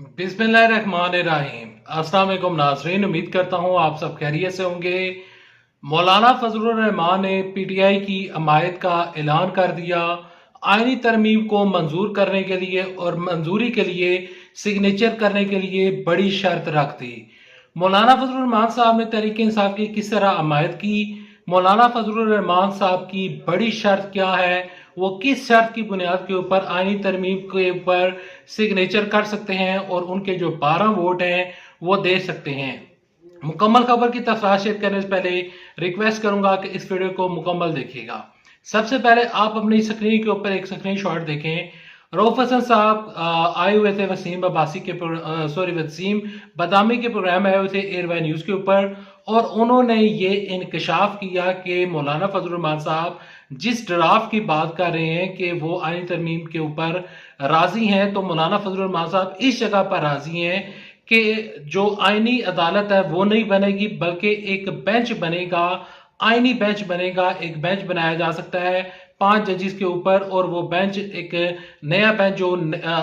बिस्मिल्लाहिर्रहमानिर्रहीम। अस्सलाम वालेकुम नाज़रीन, उम्मीद करता हूँ आप सब खैरियत से होंगे। मौलाना फजलुर रहमान ने पीटीआई की हमायत का ऐलान कर दिया। आईनी तरमीम को मंजूर करने के लिए और मंजूरी के लिए सिग्नेचर करने के लिए बड़ी शर्त रख दी। मौलाना फजलुर रहमान साहब ने तहरीक इंसाफ की किस तरह हमायत की, मौलाना फजलुर रहमान साहब की बड़ी शर्त क्या है, वो किस शर्त की बुनियाद के ऊपर आईनी तरमीम के ऊपर सिग्नेचर कर सकते हैं और उनके जो 12 वोट हैं वो दे सकते हैं। मुकम्मल खबर की तफसीलात शेयर करने से पहले रिक्वेस्ट करूंगा कि इस वीडियो को मुकम्मल देखिएगा। सबसे पहले आप अपनी स्क्रीन के ऊपर एक स्क्रीन शॉट देखें। रऊफ हसन साहब आए हुए थे वसीम अब्बासी के वसीम बदामी के प्रोग्राम आए हुए थे एयरवाई न्यूज के ऊपर, और उन्होंने ये इंकशाफ किया कि मौलाना फजलुर रहमान साहब जिस ड्राफ्ट की बात कर रहे हैं कि वो आईनी तरमीम के ऊपर राजी हैं, तो मौलाना फजलुर रहमान साहब इस जगह पर राजी हैं कि जो आईनी अदालत है वो नहीं बनेगी, बल्कि एक बेंच बनेगा, आईनी बेंच बनेगा। एक बेंच बनाया जा सकता है 5 जजेस के ऊपर, और वो बेंच एक नया बेंच जो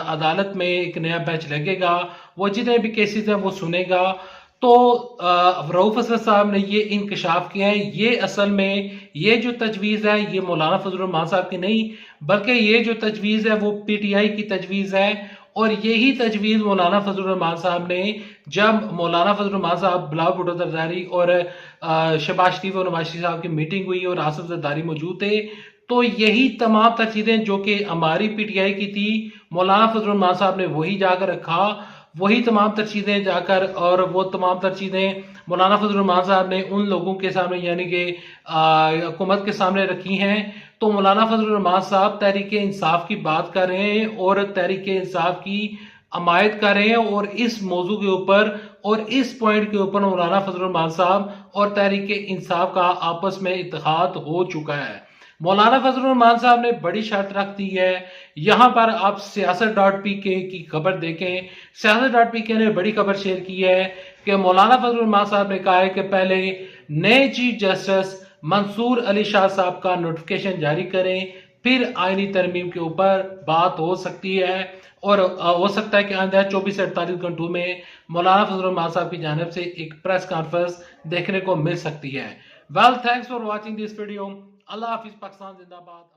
अदालत में एक नया बेंच लगेगा, वो जितने भी केसेस हैं वो सुनेगा। तो रऊफ हसन साहब ने ये इंकशाफ किया है। ये असल में ये जो तजवीज़ है ये मौलाना फजलुर रहमान साहब की नहीं, बल्कि ये जो तजवीज़ है वो पीटीआई की तजवीज़ है। और यही तजवीज़ मौलाना फजलुर रहमान साहब ने, जब मौलाना फजलुर रहमान साहब बिलावल भुट्टो जरदारी और शहबाज शरीफ और नवाज शरीफ साहब की मीटिंग हुई और आसिफ जरदारी मौजूद थे, तो यही तमाम तरजीहें जो कि हमारी पीटीआई की थी, मौलाना फजलुर रहमान साहब ने वही जाकर रखा, वही तमाम तरजीहें जाकर, और वो तमाम तरजीहें मौलाना फजलुर रहमान साहब ने उन लोगों के सामने यानी कि हुकूमत के सामने रखी हैं। तो मौलाना फजलुर रहमान साहब तहरीक इंसाफ की बात कर रहे हैं और तहरीक इंसाफ की हमायत कर रहे हैं, और इस मौजू के ऊपर और इस पॉइंट के ऊपर मौलाना फजलुर रहमान साहब और तहरीक इंसाफ का आपस में इत्तेहाद हो चुका है। मौलाना फजलुर रहमान साहब ने बड़ी शर्त रख दी है। यहां पर आप सियासत.pk की खबर देखें। सियासत.pk ने बड़ी खबर शेयर की है कि मौलाना फजलुर रहमान साहब ने कहा है कि पहले नए चीफ जस्टिस मंसूर अली शाह साहब का नोटिफिकेशन जारी करें, फिर आईनी तरमीम के ऊपर बात हो सकती है। और हो सकता है कि आइंदा 24 से 48 घंटों में मौलाना फजलुर रहमान साहब की जानिब से एक प्रेस कॉन्फ्रेंस देखने को मिल सकती है। Well, thanks for watching this video. अल्लाह हाफिज। पाकिस्तान जिंदाबाद।